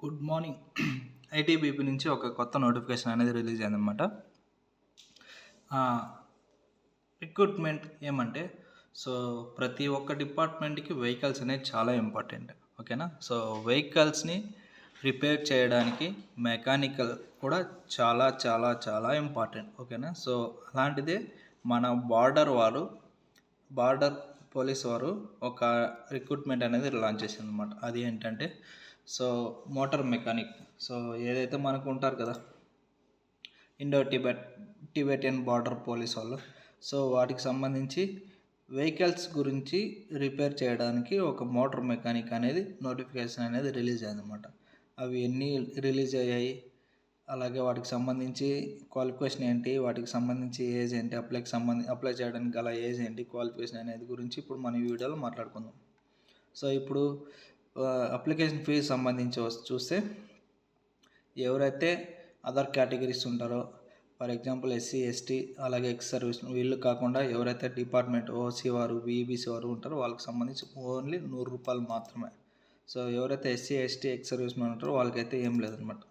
Good morning. ITBP నుంచి ఒక కొత్త నోటిఫికేషన్ అనేది రిలీజ్ అయిందనమాట. రిక్రూట్మెంట్ ఏమంటే ప్రతి ఒక్క డిపార్ట్మెంట్కి వెహికల్స్ అనేది చాలా ఇంపార్టెంట్. ఓకేనా. వెహికల్స్ని రిపేర్ చేయడానికి మెకానికల్ కూడా చాలా చాలా చాలా ఇంపార్టెంట్. ఓకేనా. అలాంటిదే మన బార్డర్ పోలీస్ వారు ఒక రిక్రూట్మెంట్ అనేది లాంచ్ చేసింది అనమాట. అది ఏంటంటే మోటార్ మెకానిక్. ఏదైతే మనకు ఉంటారు కదా ఇండో టిబెటియన్ బార్డర్ పోలీస్ వాళ్ళు, వాటికి సంబంధించి వెహికల్స్ గురించి రిపేర్ చేయడానికి ఒక మోటార్ మెకానిక్ అనేది నోటిఫికేషన్ అనేది రిలీజ్ అయిందన్నమాట. అవి ఎన్ని రిలీజ్ అయ్యాయి, అలాగే వాటికి సంబంధించి క్వాలిఫికేషన్ ఏంటి, వాటికి సంబంధించి ఏజ్ ఏంటి, అప్లై చేయడానికి గల ఏజ్ ఏంటి, క్వాలిఫికేషన్ అనేది గురించి ఇప్పుడు మన ఈ వీడియోలో మాట్లాడుకుందాం. ఇప్పుడు అప్లికేషన్ ఫీజు సంబంధించి చూస్తే ఎవరైతే అదర్ కేటగిరీస్ ఉంటారో, ఫర్ ఎగ్జాంపుల్ ఎస్సీ ఎస్టీ అలాగే ఎక్స్ సర్వీస్, వీళ్ళు కాకుండా ఎవరైతే డిపార్ట్మెంట్ ఓసీ వారు బీఈబీసీ వారు ఉంటారో వాళ్ళకి సంబంధించి ఓన్లీ ₹100 మాత్రమే. ఎవరైతే SC ST ex service man ఉంటారో వాళ్ళకైతే ఏం లేదనమాట.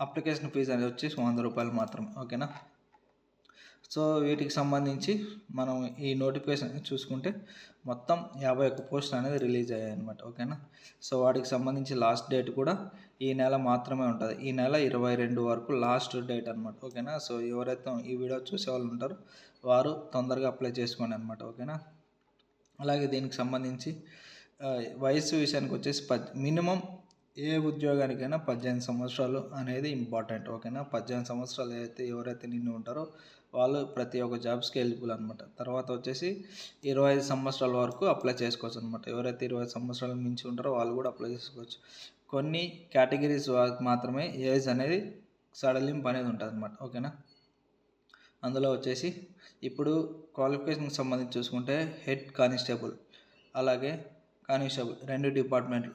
అప్లికేషన్ ఫీజు అనేది వచ్చేసి ₹100 మాత్రమే. ఓకేనా. వీటికి సంబంధించి మనం ఈ నోటిఫికేషన్ చూసుకుంటే మొత్తం 51 పోస్టులు అనేది రిలీజ్ అయ్యాయి అనమాట. ఓకేనా. వాటికి సంబంధించి లాస్ట్ డేట్ కూడా ఈ నెల మాత్రమే ఉంటుంది. ఈ నెల 22 వరకు లాస్ట్ డేట్ అనమాట. ఓకేనా. ఎవరైతే ఈ వీడియో చూసే వాళ్ళు ఉంటారో వారు తొందరగా అప్లై చేసుకోండి అనమాట. ఓకేనా. అలాగే దీనికి సంబంధించి వయసు విషయానికి వచ్చేసి మినిమం ఏ ఉద్యోగానికైనా 18 సంవత్సరాలు అనేది ఇంపార్టెంట్. ఓకేనా. 18 సంవత్సరాలు ఎవరైతే నిన్ను ఉంటారో వాళ్ళు ప్రతి ఒక్క జాబ్స్కి ఎలిజిబుల్ అనమాట. తర్వాత వచ్చేసి 25 సంవత్సరాల వరకు అప్లై చేసుకోవచ్చు అనమాట. ఎవరైతే 25 సంవత్సరాలు మించి ఉంటారో వాళ్ళు కూడా అప్లై చేసుకోవచ్చు. కొన్ని కేటగిరీస్ వారికి మాత్రమే ఏజ్ అనేది సడలింపు అనేది ఉంటుంది అనమాట. ఓకేనా. అందులో వచ్చేసి ఇప్పుడు క్వాలిఫికేషన్కి సంబంధించి చూసుకుంటే హెడ్ కానిస్టేబుల్ అలాగే కానిస్టేబుల్ 2 డిపార్ట్మెంట్లు.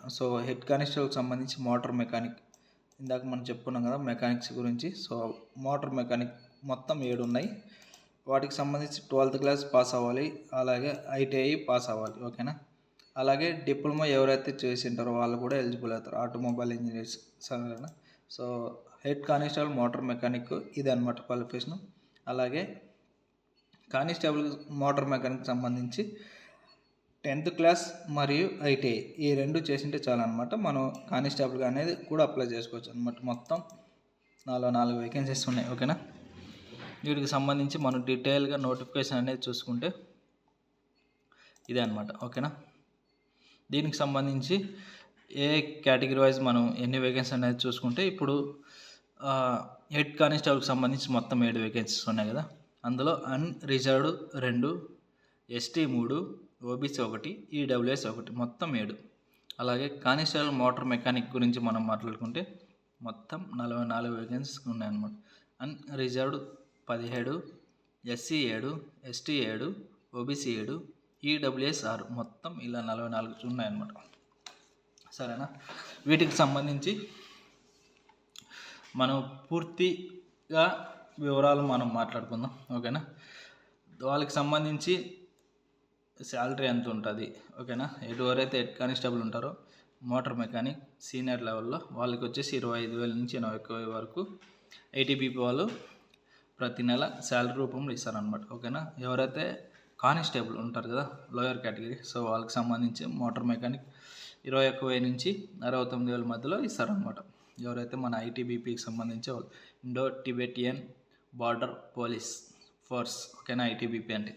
హెడ్ కానిస్టేబుల్కి సంబంధించి మోటార్ మెకానిక్, ఇందాక మనం చెప్పుకున్నాం కదా మెకానిక్స్ గురించి. మోటార్ మెకానిక్ మొత్తం 7 ఉన్నాయి. వాటికి సంబంధించి 12th క్లాస్ పాస్ అవ్వాలి, అలాగే ఐటీఐ పాస్ అవ్వాలి. ఓకేనా. అలాగే డిప్లొమా ఎవరైతే చేసి ఉంటారో వాళ్ళు కూడా ఎలిజిబుల్ అవుతారు, ఆటోమొబైల్ ఇంజనీర్స్. సరేనా. హెడ్ కానిస్టేబుల్ మోటార్ మెకానిక్ ఇది అనమాట క్వాలిఫికేషన్. అలాగే కానిస్టేబుల్ మోటార్ మెకానిక్ సంబంధించి 10th క్లాస్ మరియు ఐటీఐ ఈ 2 చేసింటే చాలు అనమాట. మనం కానిస్టేబుల్గా అనేది కూడా అప్లై చేసుకోవచ్చు అనమాట. మొత్తం 4 వేకెన్సీస్ ఉన్నాయి. ఓకేనా. వీటికి సంబంధించి మనం డీటెయిల్గా నోటిఫికేషన్ అనేది చూసుకుంటే ఇదే అనమాట. ఓకేనా. దీనికి సంబంధించి ఏ కేటగిరీ వైజ్ మనం ఎన్ని వేకెన్సీ అనేది చూసుకుంటే ఇప్పుడు హెడ్ కానిస్టేబుల్కి సంబంధించి మొత్తం 7 వేకెన్సీస్ ఉన్నాయి కదా. అందులో అన్రిజర్వ్డ్ 2, ఎస్టీ 3, ఓబీసీ 1, ఈడబ్ల్యూఎస్ 1, మొత్తం 7. అలాగే కానిస్టేబుల్ మోటార్ మెకానిక్ గురించి మనం మాట్లాడుకుంటే మొత్తం 44 వేకెన్సీస్ ఉన్నాయన్నమాట. Unreserved 17, SC 7, ST 7, OBC 7, EWS 6, మొత్తం ఇలా 44 ఉన్నాయన్నమాట. సరేనా. వీటికి సంబంధించి మనం పూర్తిగా వివరాలు మనం మాట్లాడుకుందాం. ఓకేనా. వాళ్ళకి సంబంధించి శాలరీ ఎంత ఉంటుంది. ఓకేనా. ఎవరైతే హెడ్ కానిస్టేబుల్ ఉంటారో మోటార్ మెకానిక్ సీనియర్ లెవెల్లో వాళ్ళకి వచ్చేసి 25,000 నుంచి 41,000 వరకు ఐటీబీపీ వాళ్ళు ప్రతి నెల శాలరీ రూపంలో ఇస్తారనమాట. ఓకేనా. ఎవరైతే కానిస్టేబుల్ ఉంటారు కదా లోయర్ కేటగిరీ, వాళ్ళకి సంబంధించి మోటార్ మెకానిక్ 21,000 నుంచి 69,000 మధ్యలో ఇస్తారనమాట. ఎవరైతే మన ఐటీబీపీకి సంబంధించి వాళ్ళు Indo Tibetan border police force. ఓకేనా. ఐటీబీపీ అంటే.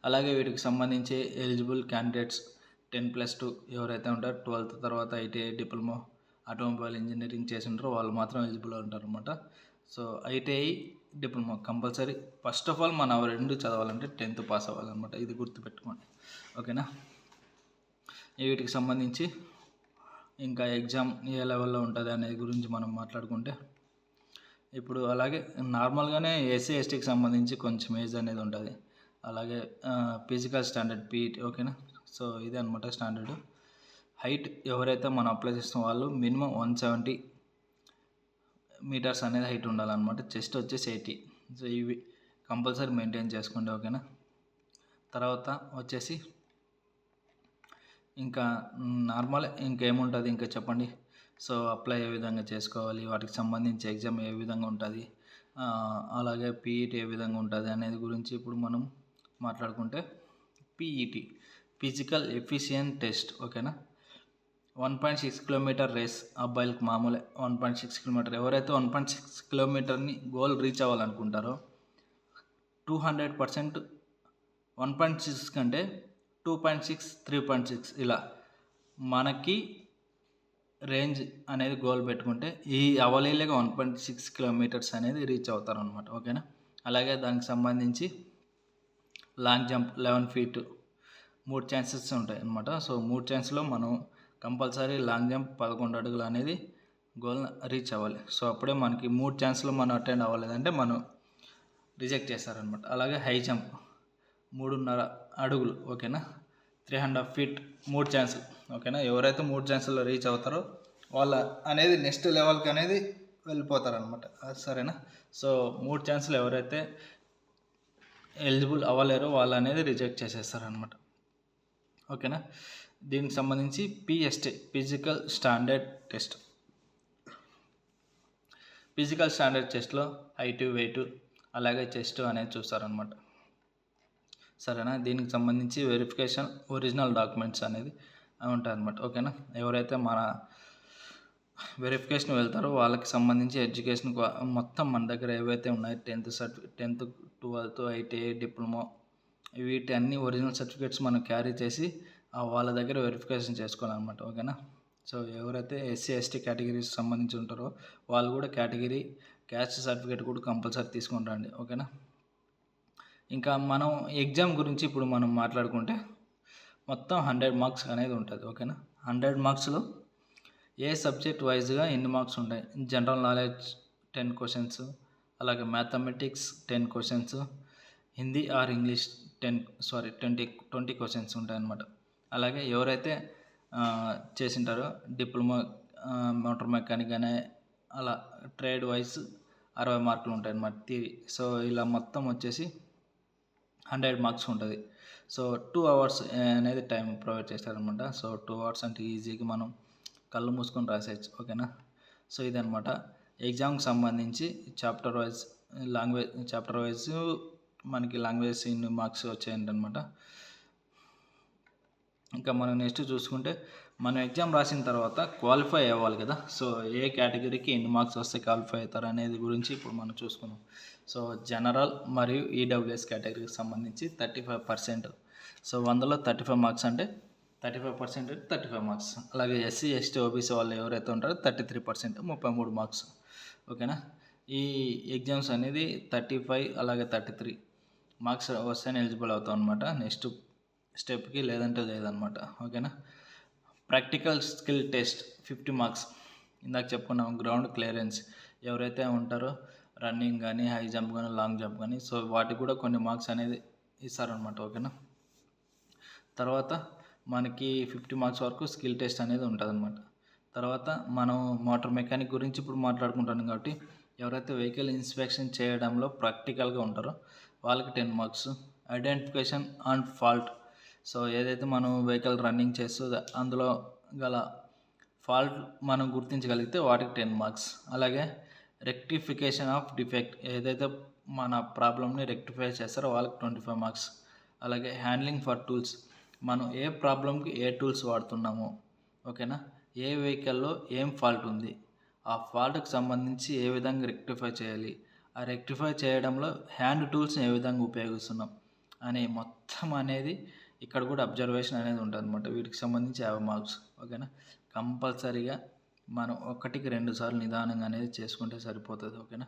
అలాగే వీటికి సంబంధించి ఎలిజిబుల్ క్యాండిడేట్స్ 10+2 ఎవరైతే ఉంటారో 12th తర్వాత ఐటీఐ డిప్లొమా ఆటోమొబైల్ ఇంజనీరింగ్ చేసి ఉంటారో వాళ్ళు మాత్రం ఎలిజిబుల్ ఉంటారు అనమాట. ITI diploma compulsory. First of all మనం 2 చదవాలంటే 10th పాస్ అవ్వాలన్నమాట. ఇది గుర్తుపెట్టుకోండి. ఓకేనా. వీటికి సంబంధించి ఇంకా ఎగ్జామ్ ఏ లెవెల్లో ఉంటుంది అనేది గురించి మనం మాట్లాడుకుంటే ఇప్పుడు అలాగే నార్మల్గానే ఎస్సీ ఎస్టీకి సంబంధించి కొంచెం ఏజ్ అనేది ఉంటుంది. అలాగే ఫిజికల్ స్టాండర్డ్ పీఈటీ. ఓకేనా. ఇదే అనమాట స్టాండర్డ్. హైట్ ఎవరైతే మనం అప్లై చేస్తున్న వాళ్ళు మినిమం 170 మీటర్స్ అనేది హైట్ ఉండాలన్నమాట. చెస్ట్ వచ్చేసి 80. ఇవి కంపల్సరీ మెయింటైన్ చేసుకోండి. ఓకేనా. తర్వాత వచ్చేసి ఇంకా నార్మల్ ఇంకేముంటుంది ఇంకా చెప్పండి. సో అప్లై ఏ విధంగా చేసుకోవాలి, వాటికి సంబంధించి ఎగ్జామ్ ఏ విధంగా ఉంటుంది, అలాగే పీఈటీ ఏ విధంగా ఉంటుంది అనేది గురించి ఇప్పుడు మనం మాట్లాడుకుంటే, పీఈటీ ఫిజికల్ ఎఫిషియెంట్ టెస్ట్, ఓకేనా. 1.6 కిలోమీటర్ రేస్ అబ్బాయిలకు మామూలే. 1.6 కిలోమీటర్ ఎవరైతే 1.6 కిలోమీటర్ని గోల్ రీచ్ అవ్వాలనుకుంటారో 200% 1.6 కంటే 2.6 3.6 ఇలా మనకి రేంజ్ అనేది గోల్ పెట్టుకుంటే ఈ అవలీలగా 1.6 కిలోమీటర్స్ అనేది రీచ్ అవుతారు అనమాట, ఓకేనా. అలాగే దానికి సంబంధించి లాంగ్ జంప్ 11 ఫీట్ 3 ఛాన్సెస్ ఉంటాయి అనమాట. సో 3 ఛాన్స్లో మనం కంపల్సరీ లాంగ్ జంప్ 11 అడుగులు అనేది గోల్ రీచ్ అవ్వాలి. సో అప్పుడే మనకి 3 ఛాన్స్లో మనం అటెండ్ అవ్వలేదంటే మనం రిజెక్ట్ చేస్తారనమాట. అలాగే హై జంప్ 3.5 అడుగులు, ఓకేనా. 3.5 ఫీట్ 3 ఛాన్సులు, ఓకేనా. ఎవరైతే 3 ఛాన్సుల్లో రీచ్ అవుతారో వాళ్ళ అనేది నెక్స్ట్ లెవెల్కి అనేది వెళ్ళిపోతారనమాట, సరేనా. సో 3 ఛాన్సులు ఎవరైతే ఎలిజిబుల్ అవ్వలేరో వాళ్ళు అనేది రిజెక్ట్ చేసేస్తారనమాట, ఓకేనా. దీనికి సంబంధించి PST physical standard test. Physical standard టెస్ట్లో హైట్, వెయిట్, అలాగే చెస్ట్ అనేది చూస్తారనమాట, సరేనా. దీనికి సంబంధించి వెరిఫికేషన్ ఒరిజినల్ డాక్యుమెంట్స్ అనేది ఉంటాయి అనమాట, ఓకేనా. ఎవరైతే మన వెరిఫికేషన్ వెళ్తారో వాళ్ళకి సంబంధించి ఎడ్యుకేషన్ మొత్తం మన దగ్గర ఏవైతే ఉన్నాయో 10th 12th ఐటీఐ డిప్లొమా వీటి అన్ని ఒరిజినల్ సర్టిఫికేట్స్ మనం క్యారీ చేసి వాళ్ళ దగ్గర వెరిఫికేషన్ చేసుకోవాలన్నమాట, ఓకేనా. సో ఎవరైతే ఎస్సీ ఎస్టీ కేటగిరీకి సంబంధించి ఉంటారో వాళ్ళు కూడా కేటగిరీ క్యాస్ట్ సర్టిఫికేట్ కూడా కంపల్సరీ తీసుకొని రండి, ఓకేనా. ఇంకా మనం ఎగ్జామ్ గురించి ఇప్పుడు మనం మాట్లాడుకుంటే మొత్తం 100 మార్క్స్ అనేది ఉంటుంది, ఓకేనా. 100 మార్క్స్లో ఏ సబ్జెక్ట్ వైజ్గా ఎన్ని మార్క్స్ ఉంటాయి. జనరల్ నాలెడ్జ్ 10 క్వశ్చన్స్, అలాగే mathematics 10 questions, Hindi or English 20 questions ఉంటాయన్నమాట. అలాగే ఎవరైతే చేసింటారో డిప్లొమా మోటార్ మెకానిక్ అనే అలా ట్రేడ్ వైజ్ 60 మార్కులు ఉంటాయి అన్నమాట థియరీ. సో ఇలా మొత్తం వచ్చేసి 100 మార్క్స్ ఉంటుంది. సో 2 అవర్స్ అనేది టైం ప్రొవైడ్ చేస్తారనమాట. సో 2 అవర్స్ అంటే ఈజీగా మనం కళ్ళు మూసుకొని రాసేయచ్చు, ఓకేనా. సో ఇదనమాట ఎగ్జామ్కి సంబంధించి చాప్టర్ వైజ్ మనకి లాంగ్వేజ్ ఇన్ని మార్క్స్ వచ్చాయంటనమాట. ఇంకా మనం నెక్స్ట్ చూసుకుంటే మనం ఎగ్జామ్ రాసిన తర్వాత క్వాలిఫై అవ్వాలి కదా. సో ఏ కేటగిరీకి ఎన్ని మార్క్స్ వస్తే క్వాలిఫై అవుతారు అనేది గురించి ఇప్పుడు మనం చూసుకుందాం. సో జనరల్ మరియు ఈడబ్ల్యూఎస్ కేటగిరీకి సంబంధించి 35%. సో 100లో 35 మార్క్స్ అంటే 35% 35 మార్క్స్. అలాగే ఎస్సీ ఎస్టీ ఓబీసీ వాళ్ళు ఎవరైతే ఉంటారో 33% 33 మార్క్స్, ఓకేనా. ఈ ఎగ్జామ్స్ అనేది 35 అలాగే 33 మార్క్స్ వస్తేనే ఎలిజిబుల్ అవుతాం అనమాట నెక్స్ట్ స్టెప్కి, లేదంటే లేదనమాట, ఓకేనా. Practical skill test 50 marks. ఇందాక చెప్పుకున్నాం గ్రౌండ్ క్లియరెన్స్ ఎవరైతే ఉంటారో రన్నింగ్ కానీ, హై జంప్ కానీ, లాంగ్ జంప్ కానీ, సో వాటికి కూడా కొన్ని మార్క్స్ అనేది ఇస్తారనమాట, ఓకేనా. తర్వాత మనకి 50 మార్క్స్ వరకు స్కిల్ టెస్ట్ అనేది ఉంటుంది అనమాట. తర్వాత మనం మోటార్ మెకానిక్ గురించి ఇప్పుడు మాట్లాడుకుంటాం కాబట్టి ఎవరైతే వెహికల్ ఇన్స్పెక్షన్ చేయడంలో ప్రాక్టికల్గా ఉంటారో వాళ్ళకి 10 marks. Identification and fault, so ఏదైతే మనం వెహికల్ రన్నింగ్ చేస్తూ అందులో గల ఫాల్ట్ మనం గుర్తించగలిగితే వాటికి 10 మార్క్స్. అలాగే రెక్టిఫికేషన్ ఆఫ్ డిఫెక్ట్, ఏదైతే మన ప్రాబ్లమ్ని రెక్టిఫై చేస్తారో వాళ్ళకి 25 మార్క్స్. అలాగే హ్యాండ్లింగ్ ఫర్ టూల్స్, మనం ఏ ప్రాబ్లంకి ఏ టూల్స్ వాడుతున్నామో, ఓకేనా, ఏ వెహికల్లో ఏం ఫాల్ట్ ఉంది, ఆ ఫాల్ట్కి సంబంధించి ఏ విధంగా రెక్టిఫై చేయాలి, ఆ రెక్టిఫై చేయడంలో హ్యాండ్ టూల్స్ని ఏ విధంగా ఉపయోగిస్తున్నాం అని మొత్తం అనేది ఇక్కడ కూడా అబ్జర్వేషన్ అనేది ఉంటుంది అనమాట. వీటికి సంబంధించి 50 మార్క్స్, ఓకేనా. కంపల్సరీగా మనం 1కి 2 సార్లు నిదానంగా అనేది చేసుకుంటే సరిపోతుంది, ఓకేనా.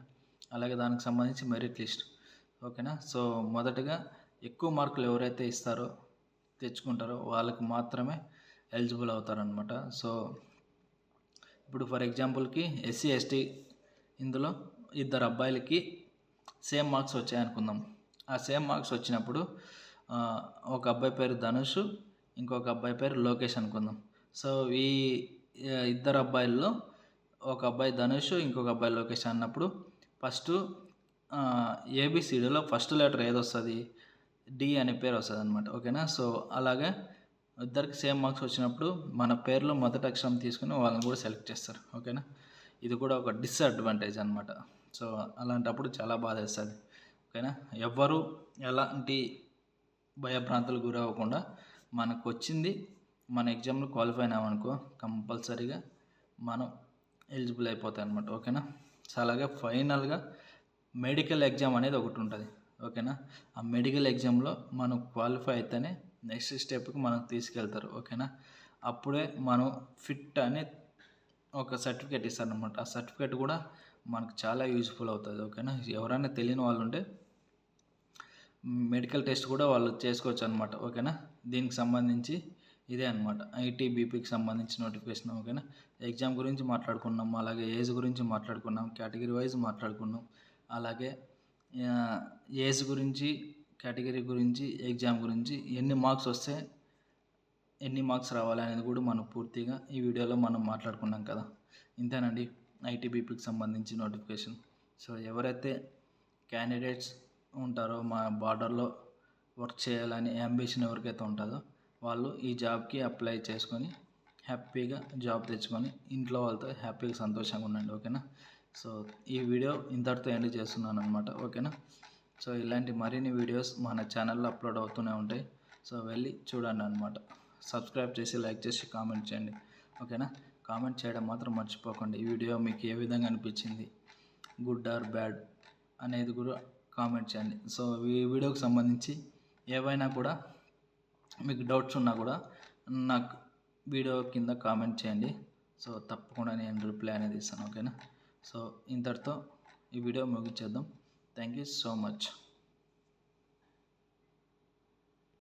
అలాగే దానికి సంబంధించి మెరిట్ లిస్ట్, ఓకేనా. సో మొదటగా ఎక్కువ మార్కులు ఎవరైతే తెచ్చుకుంటారో వాళ్ళకి మాత్రమే ఎలిజిబుల్ అవుతారనమాట. సో ఇప్పుడు ఫర్ ఎగ్జాంపుల్కి ఎస్సీ ఎస్టీ ఇందులో 2 అబ్బాయిలకి సేమ్ మార్క్స్ వచ్చాయనుకుందాం. ఆ సేమ్ మార్క్స్ వచ్చినప్పుడు ఒక అబ్బాయి పేరు ధనుష్, ఇంకొక అబ్బాయి పేరు లోకేష్ అనుకుందాం. సో ఈ 2 అబ్బాయిల్లో ఒక అబ్బాయి ధనుష్, ఇంకొక అబ్బాయి లోకేష్ అన్నప్పుడు ఫస్ట్ ఏబిసిడిలో ఫస్ట్ లెటర్ ఏది వస్తుంది, డి అనే పేరు వస్తుంది అనమాట, ఓకేనా. సో అలాగే ఇద్దరికి సేమ్ మార్క్స్ వచ్చినప్పుడు మన పేరులో మొదటి అక్షరం తీసుకుని వాళ్ళని కూడా సెలెక్ట్ చేస్తారు. ఓకేనా, ఇది కూడా ఒక డిసడ్వాంటేజ్ అనమాట. సో అలాంటప్పుడు చాలా బాధ వేస్తుంది. ఓకేనా, ఎవ్వరు ఎలాంటి భయభ్రాంతులకు గురవ్వకుండా మనకు వచ్చింది మన ఎగ్జామ్లో క్వాలిఫై అయినామనుకో కంపల్సరీగా మనం ఎలిజిబుల్ అయిపోతాయి అనమాట. ఓకేనా, సో అలాగే ఫైనల్గా మెడికల్ ఎగ్జామ్ అనేది ఒకటి ఉంటుంది. ఓకేనా, ఆ మెడికల్ ఎగ్జామ్లో మనం క్వాలిఫై అయితేనే నెక్స్ట్ స్టెప్కి మనం తీసుకెళ్తారు. ఓకేనా, అప్పుడే మనం ఫిట్ అనే ఒక సర్టిఫికేట్ ఇస్తారనమాట. ఆ సర్టిఫికేట్ కూడా మనకు చాలా యూజ్ఫుల్ అవుతుంది. ఓకేనా, ఎవరైనా తెలియని వాళ్ళు ఉంటే మెడికల్ టెస్ట్ కూడా వాళ్ళు చేసుకోవచ్చు అనమాట. ఓకేనా, దీనికి సంబంధించి ఇదే అనమాట ఐటీబీపీకి సంబంధించిన నోటిఫికేషన్. ఓకేనా, ఎగ్జామ్ గురించి మాట్లాడుకున్నాం, అలాగే ఏజ్ గురించి మాట్లాడుకున్నాం, కేటగిరీ వైజ్ మాట్లాడుకున్నాం, అలాగే ఏజ్ గురించి, కేటగిరీ గురించి, ఎగ్జామ్ గురించి, ఎన్ని మార్క్స్ వస్తే ఎన్ని మార్క్స్ రావాలి అనేది కూడా మనం పూర్తిగా ఈ వీడియోలో మనం మాట్లాడుకున్నాం కదా. ఇంతేనండి ఐటీబీపీకి సంబంధించి నోటిఫికేషన్. సో ఎవరైతే క్యాండిడేట్స్ ఉంటారో మా బార్డర్లో వర్క్ చేయాలని అంబిషన్ ఎవరికైతే ఉంటుందో వాళ్ళు ఈ జాబ్కి అప్లై చేసుకొని హ్యాపీగా జాబ్ తెచ్చుకొని ఇంట్లో వాళ్ళతో హ్యాపీగా సంతోషంగా ఉండండి. ఓకేనా, సో ఈ వీడియో ఇంతటితో ఎండ్ చేస్తున్నాను అనమాట. ఓకేనా, సో ఇలాంటి మరిన్ని వీడియోస్ మన ఛానల్లో అప్లోడ్ అవుతూనే ఉంటాయి. సో వెళ్ళి చూడండి అనమాట. సబ్స్క్రైబ్ చేసి, లైక్ చేసి, కామెంట్ చేయండి. ఓకేనా, కామెంట్ చేయడం మాత్రం మర్చిపోకండి. ఈ వీడియో మీకు ఏ విధంగా అనిపించింది, గుడ్ ఆర్ బ్యాడ్ అనేది కూడా కామెంట్ చేయండి. సో ఈ వీడియోకి సంబంధించి ఏవైనా కూడా మీకు డౌట్స్ ఉన్నా కూడా నాకు వీడియో కింద కామెంట్ చేయండి. సో తప్పకుండా నేను రిప్లై అనేది ఇస్తాను. ఓకేనా, సో ఇంతటితో ఈ వీడియో ముగించేద్దాం. Thank you so much.